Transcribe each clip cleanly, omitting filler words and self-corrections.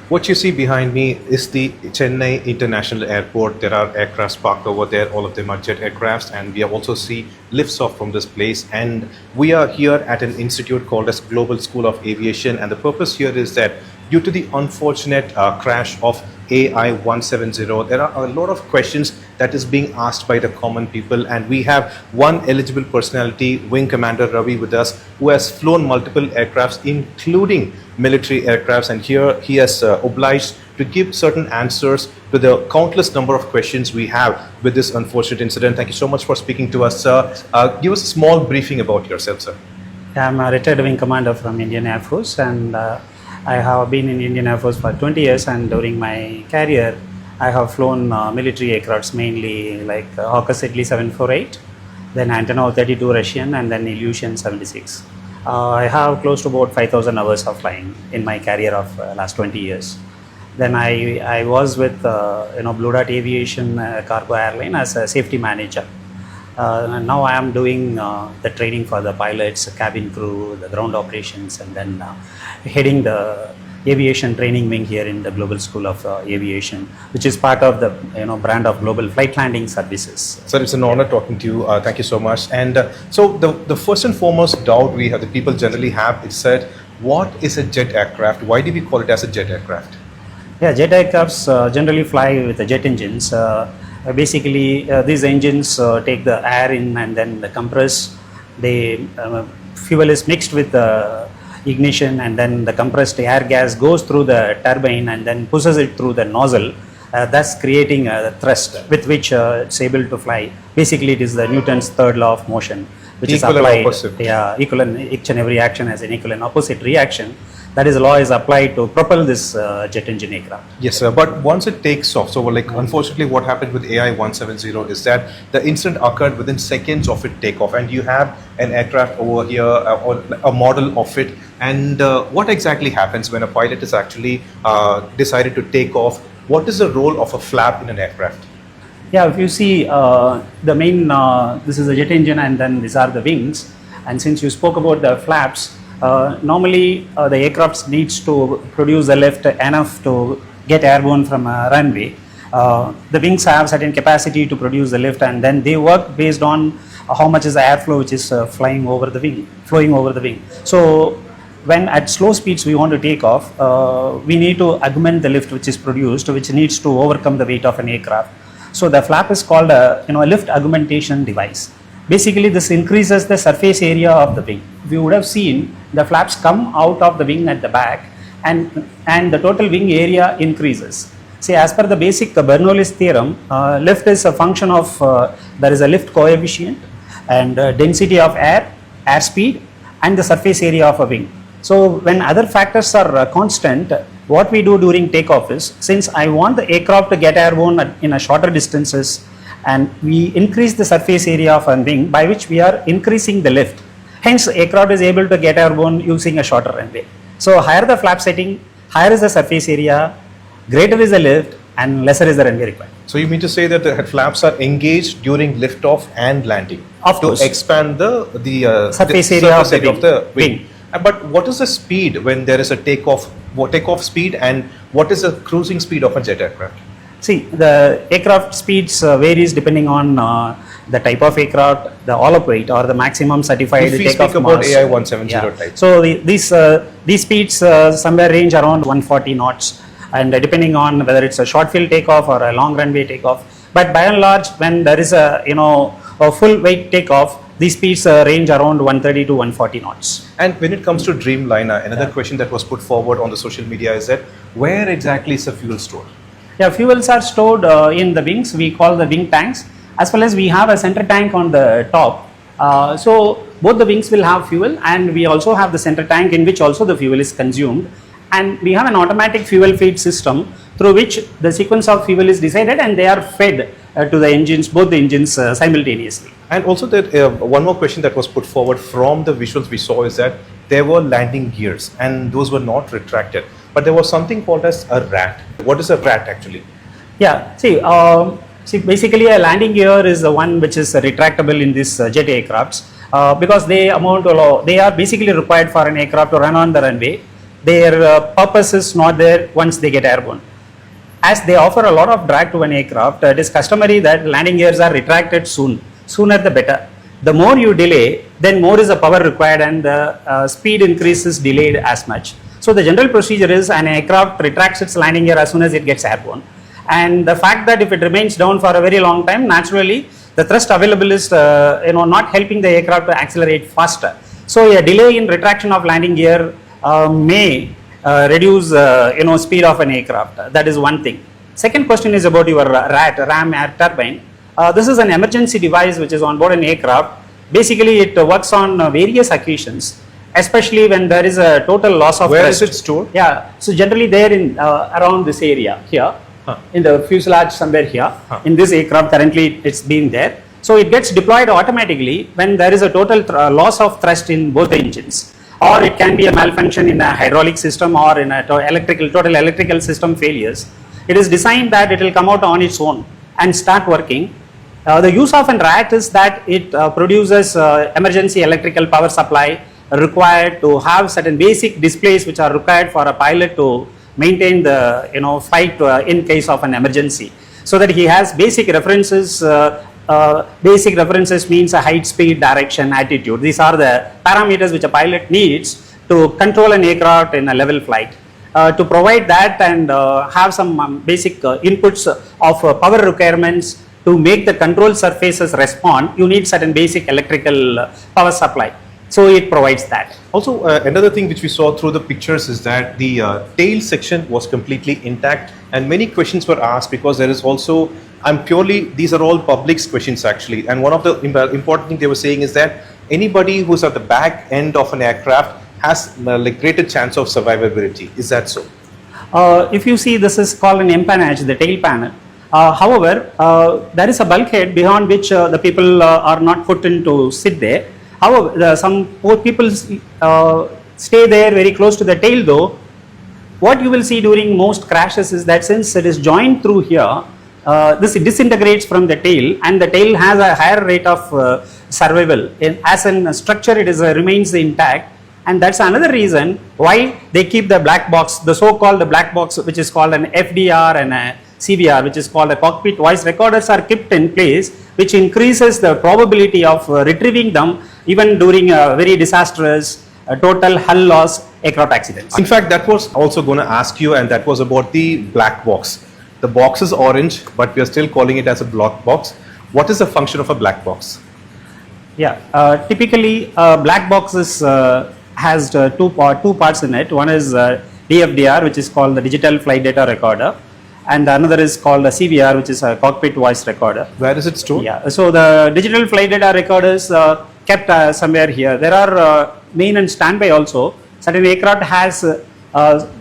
What you see behind me is the Chennai International Airport. There are aircrafts parked over there. All of them are jet aircrafts, and we also see lifts off from this place. And we are here at an institute called as Global School of Aviation. And the purpose here is that due to the unfortunate crash of AI 170, there are a lot of questions that is being asked by the common people, and we have one eligible personality, Wing Commander Ravi, with us, who has flown multiple aircrafts, including military aircrafts, and here he has obliged to give certain answers to the countless number of questions we have with this unfortunate incident. Thank you so much for speaking to us, sir. Give us a small briefing about yourself, sir. I'm a retired Wing Commander from Indian Air Force, and I have been in Indian Air Force for 20 years, and during my career I have flown military aircrafts, mainly like Hawker Siddeley 748, then Antonov 32 Russian, and then Illusion 76. I have close to about 5,000 hours of flying in my career of last 20 years. Then I was with Blue Dart Aviation cargo airline as a safety manager. And now I am doing the training for the pilots, cabin crew, the ground operations, and then heading the aviation training wing here in the Global School of Aviation, which is part of the brand of Global Flight Landing Services. Sir, it's an honor talking to you. Thank you so much. And so the first and foremost doubt we have, the people generally have, is that what is a jet aircraft? Why do we call it as a jet aircraft? Yeah, jet aircrafts generally fly with the jet engines. Basically, these engines take the air in and then the compress. Fuel is mixed with the ignition, and then the compressed air gas goes through the turbine and then pushes it through the nozzle, thus creating a thrust with which it's able to fly. Basically, it is the Newton's third law of motion, which equal is applied. And opposite. Yeah, equal and each and every action has an equal and opposite reaction. That is, law is applied to propel this jet engine aircraft. Yes, sir. But once it takes off, so unfortunately what happened with AI 170 is that the incident occurred within seconds of it takeoff, and you have an aircraft over here, or a model of it. And what exactly happens when a pilot is actually decided to take off? What is the role of a flap in an aircraft? Yeah, if you see the main, this is a jet engine, and then these are the wings. And since you spoke about the flaps, normally the aircraft needs to produce the lift enough to get airborne from a runway. The wings have certain capacity to produce the lift, and then they work based on how much is the airflow which is flowing over the wing. So when at slow speeds we want to take off, we need to augment the lift which is produced, which needs to overcome the weight of an aircraft. So the flap is called a lift augmentation device. Basically, this increases the surface area of the wing. We would have seen the flaps come out of the wing at the back, and the total wing area increases. See, as per the basic Bernoulli's theorem, lift is a function of, there is a lift coefficient and density of air, airspeed, and the surface area of a wing. So when other factors are constant, what we do during takeoff is, since I want the aircraft to get airborne in a shorter distances, and we increase the surface area of a wing, by which we are increasing the lift. Hence, aircraft is able to get airborne using a shorter runway. So higher the flap setting, higher is the surface area, greater is the lift, and lesser is the runway required. So you mean to say that the flaps are engaged during liftoff and landing to expand the surface area of the wing. But what is the speed when there is a takeoff speed, and what is the cruising speed of a jet aircraft? See, the aircraft speeds varies depending on the type of aircraft, the all-up weight, or the maximum certified takeoff mass. If we speak about AI 170 type. So these speeds somewhere range around 140 knots, and depending on whether it's a short field takeoff or a long runway takeoff. But by and large, when there is a full weight takeoff, these speeds range around 130 to 140 knots. And when it comes to Dreamliner, another question that was put forward on the social media is that where exactly is the fuel stored? Yeah, fuels are stored in the wings. We call the wing tanks, as well as we have a center tank on the top. So both the wings will have fuel, and we also have the center tank in which also the fuel is consumed. And we have an automatic fuel feed system through which the sequence of fuel is decided, and they are fed to the engines, both the engines simultaneously. And also that one more question that was put forward from the visuals we saw is that there were landing gears, and those were not retracted. But there was something called as a rat. What is a rat actually? Yeah, see, basically a landing gear is the one which is retractable in these jet aircrafts because they are basically required for an aircraft to run on the runway. their purpose is not there once they get airborne. As they offer a lot of drag to an aircraft, it is customary that landing gears are retracted sooner the better. The more you delay, then more is the power required and the speed increase is delayed as much. So the general procedure is an aircraft retracts its landing gear as soon as it gets airborne. And the fact that if it remains down for a very long time, naturally the thrust available is not helping the aircraft to accelerate faster. So a delay in retraction of landing gear may reduce speed of an aircraft. That is one thing. Second question is about your RAM air turbine. This is an emergency device which is on board an aircraft. Basically, it works on various occasions, especially when there is a total loss of Where thrust. is it stored? Yeah, so generally there in around this area here, in the fuselage somewhere here, in this aircraft currently it's been there. So it gets deployed automatically when there is a total loss of thrust in both the engines, or it can be a malfunction in a hydraulic system or in a total electrical system failures. It is designed that it will come out on its own and start working. The use of an RAT is that it produces emergency electrical power supply required to have certain basic displays which are required for a pilot to maintain the flight in case of an emergency, so that he has basic references. Basic references means a height, speed, direction, attitude. These are the parameters which a pilot needs to control an aircraft in a level flight. To provide that and have some basic inputs of power requirements to make the control surfaces respond, you need certain basic electrical power supply. So it provides that. Also, another thing which we saw through the pictures is that the tail section was completely intact, and many questions were asked because there is also, these are all public's questions actually, and one of the important thing they were saying is that anybody who's at the back end of an aircraft has greater chance of survivability. Is that so? If you see, this is called an empennage, the tail panel. However, there is a bulkhead beyond which the people are not put in to sit there. However, some people stay there very close to the tail though. What you will see during most crashes is that since it is joined through here, this disintegrates from the tail, and the tail has a higher rate of survival. As a structure, it remains intact. And that's another reason why they keep the black box, the so-called black box, which is called an FDR and a CVR, which is called a cockpit voice recorders, are kept in place, which increases the probability of retrieving them even during a very disastrous total hull loss aircraft accidents. In fact, that was also going to ask you, and that was about the black box. The box is orange, but we are still calling it as a black box. What is the function of a black box? Yeah, typically black boxes has two parts in it. One is DFDR, which is called the digital flight data recorder, and another is called a CVR, which is a cockpit voice recorder. Where is it stored? Yeah, so the digital flight data recorders kept somewhere here. There are main and standby also. Certain aircraft has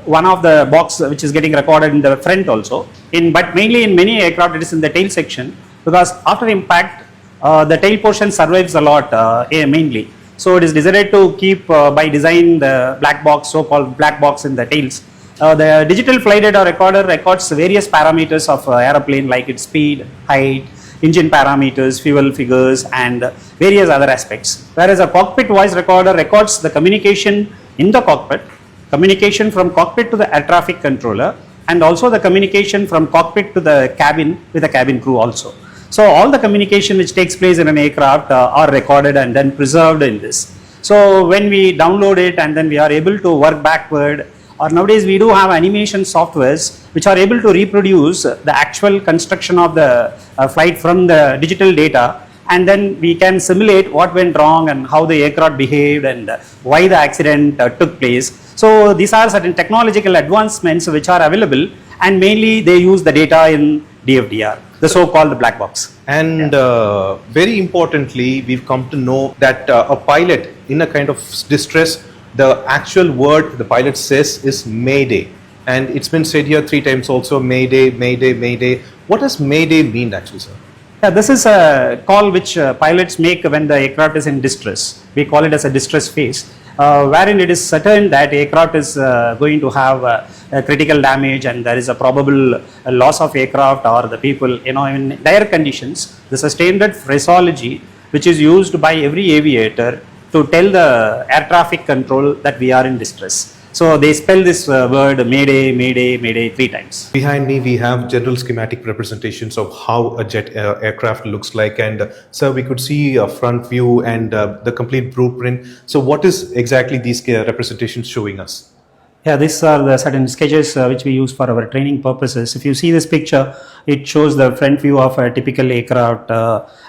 one of the box which is getting recorded in the front also. But mainly in many aircraft it is in the tail section, because after impact the tail portion survives a lot mainly. So it is decided to keep by design the black box, so-called black box in the tails. The digital flight data recorder records various parameters of aeroplane like its speed, height, engine parameters, fuel figures, and various other aspects. Whereas a cockpit voice recorder records the communication in the cockpit, communication from cockpit to the air traffic controller, and also the communication from cockpit to the cabin with the cabin crew also. So all the communication which takes place in an aircraft are recorded and then preserved in this. So when we download it and then we are able to work backward, or nowadays we do have animation softwares which are able to reproduce the actual construction of the flight from the digital data, and then we can simulate what went wrong and how the aircraft behaved and why the accident took place. So these are certain technological advancements which are available, and mainly they use the data in DFDR, the so-called black box. And very importantly, we've come to know that a pilot in a kind of distress, the actual word the pilot says is Mayday. And it's been said here 3 times also, Mayday, Mayday, Mayday. What does Mayday mean actually, sir? Yeah, this is a call which pilots make when the aircraft is in distress. We call it as a distress phase, wherein it is certain that aircraft is going to have a critical damage and there is a probable loss of aircraft or the people, in dire conditions. This is a standard phraseology which is used by every aviator to tell the air traffic control that we are in distress. So they spell this word Mayday, Mayday, Mayday 3 times. Behind me, we have general schematic representations of how a jet aircraft looks like. And sir, we could see a front view and the complete blueprint. So what is exactly these representations showing us? Yeah, these are the certain sketches which we use for our training purposes. If you see this picture, it shows the front view of a typical aircraft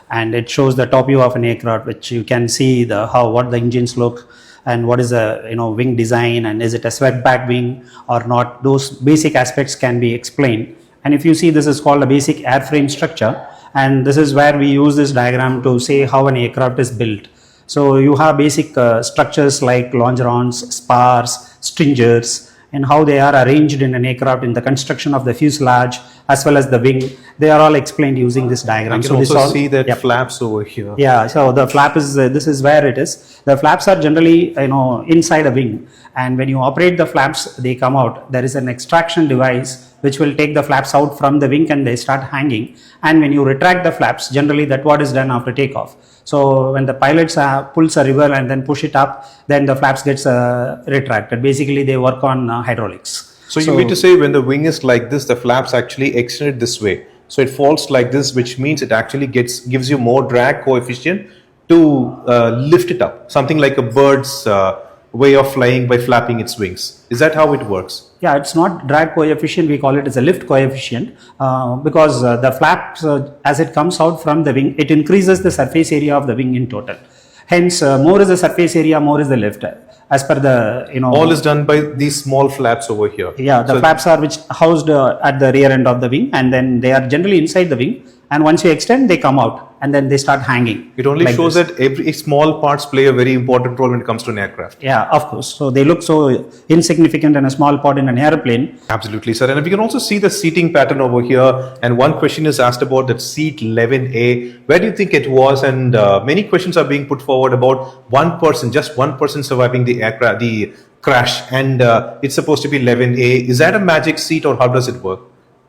and it shows the top view of an aircraft, which you can see what the engines look and what is the wing design and is it a swept back wing or not. Those basic aspects can be explained. And if you see, this is called a basic airframe structure, and this is where we use this diagram to say how an aircraft is built. So you have basic structures like longerons, spars, stringers, and how they are arranged in an aircraft in the construction of the fuselage as well as the wing. They are all explained using this diagram. I can also see that flaps over here. Yeah, so the flap is, this is where it is. The flaps are generally, inside a wing. And when you operate the flaps, they come out. There is an extraction device which will take the flaps out from the wing and they start hanging. And when you retract the flaps, generally that's what is done after takeoff. So when the pilots pulls a lever and then push it up, then the flaps gets retracted. Basically, they work on hydraulics. So you mean to say when the wing is like this, the flaps actually extended this way. So it falls like this, which means it actually gives you more drag coefficient to lift it up. Something like a bird's way of flying by flapping its wings. Is that how it works? Yeah, it's not drag coefficient, we call it as a lift coefficient because the flaps, as it comes out from the wing, it increases the surface area of the wing in total. Hence, more is the surface area, more is the lift. As per the, all is done by these small flaps over here. Yeah, the flaps are which housed at the rear end of the wing, and then they are generally inside the wing. And once you extend, they come out and then they start hanging. It only shows that every small parts play a very important role when it comes to an aircraft. Yeah, of course. So they look so insignificant and a small part in an airplane. Absolutely, sir. And we can also see the seating pattern over here. And one question is asked about that seat 11A. Where do you think it was? And many questions are being put forward about one person, just one person surviving the aircraft, the crash. And it's supposed to be 11A. Is that a magic seat or how does it work?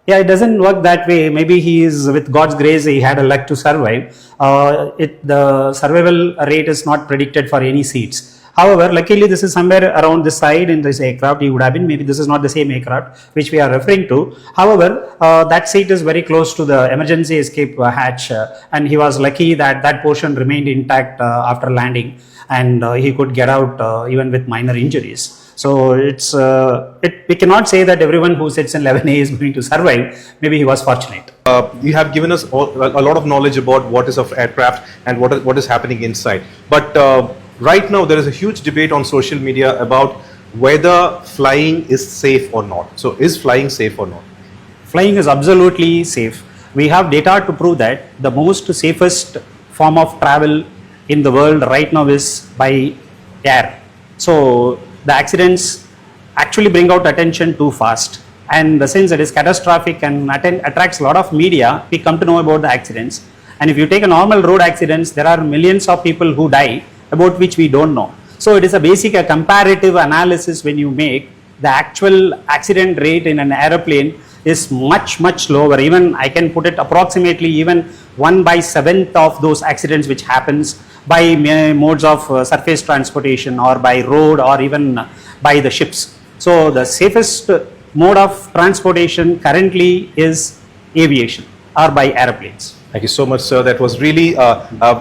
Yeah, it doesn't work that way. Maybe he is, with God's grace, he had a luck to survive. The survival rate is not predicted for any seats. However, luckily this is somewhere around this side in this aircraft. He would have been, maybe this is not the same aircraft which we are referring to. However, that seat is very close to the emergency escape hatch and he was lucky that that portion remained intact after landing and he could get out even with minor injuries. So it's we cannot say that everyone who sits in 11A is going to survive. Maybe he was fortunate. You have given us a lot of knowledge about what is of aircraft and what is happening inside. But right now there is a huge debate on social media about whether flying is safe or not. So is flying safe or not? Flying is absolutely safe. We have data to prove that the most safest form of travel in the world right now is by air. So the accidents actually bring out attention too fast, and since it is catastrophic and attracts a lot of media, we come to know about the accidents. And if you take a normal road accidents, there are millions of people who die about which we don't know. So it is a comparative analysis. When you make the actual accident rate in an aeroplane is much lower. Even I can put it approximately even 1/7 of those accidents which happens by modes of surface transportation or by road or even by the ships. So the safest mode of transportation currently is aviation or by airplanes. Thank you so much, sir. That was really,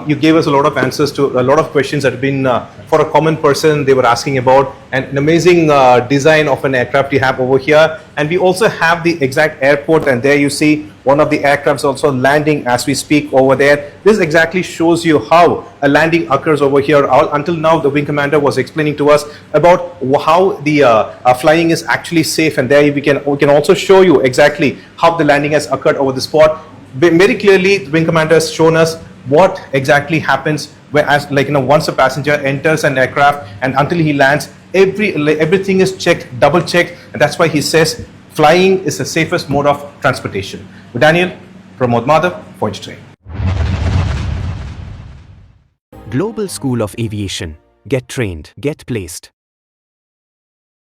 you gave us a lot of answers to a lot of questions that have been, for a common person, they were asking about an amazing design of an aircraft you have over here. And we also have the exact airport, and there you see one of the aircrafts also landing as we speak over there. This exactly shows you how a landing occurs over here. Until now, the wing commander was explaining to us about how the flying is actually safe, and there we can also show you exactly how the landing has occurred over the spot. Very clearly, the wing commander has shown us what exactly happens once a passenger enters an aircraft and until he lands, everything is checked, double checked, and that's why he says flying is the safest mode of transportation. Daniel, Pramod Madhav, Point Train. Global School of Aviation. Get trained, get placed.